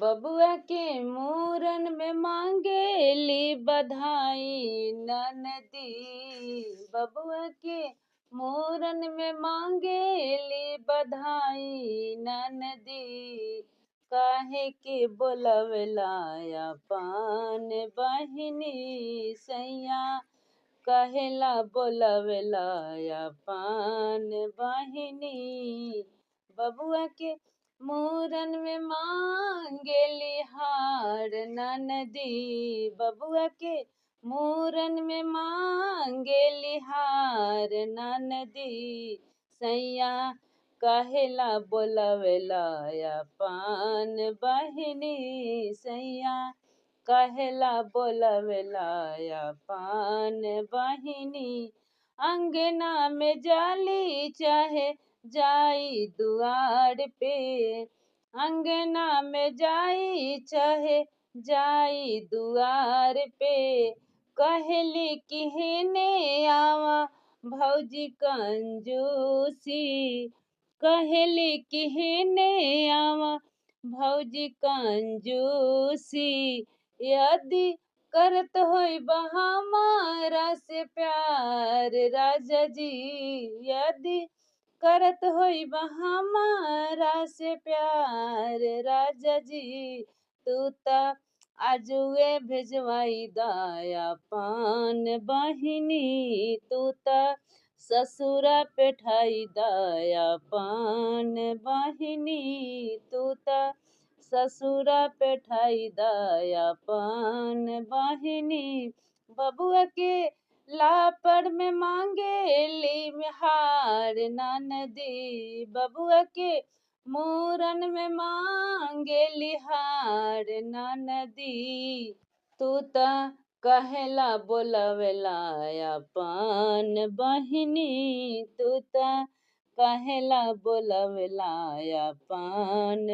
बबुआ के मूरन में मांगेली बधाई ननदी। बबुआ के मूरन में मांगेली बधाई ननदी। काहे के बोलवला अपन बहिनी सैया। कहेला बोलवला अपन बहिनी। बबुआ के मूरन में मांगेली हार ननदी। बबुआ के मूरन में मांगेली हार ननदी। सैया कहेला बोलवला अपन बहिनी सैया। कहेला बोलवला अपन बहिनी। अंगना में जाली चाहे जाई दुआर पे। अंगना में जाई चाहे जाई दुआर पे। कहली कि हेने आवा भौजी कंजूसी। कहली कि हेने आवा भौजी कंजूसी। यदि करत होई हमारा से प्यार राजा जी। यदि करत होई हमारा से प्यार राजा जी। तू ता आजुए भेजवाई दाया पान बहिनी। तू ता ससुरा पेठाई दाया पान बहिनी। तू ता ससुरा पेठाई दाया पान बहिनी। बबुआ के लापड़ में मांगेली हार ननदी। बबुआ के मूरन में मांगेली हार ननदी। तू ता कहेला बोलवला अपन बहिनी। तू ता कहेला बोलवला अपन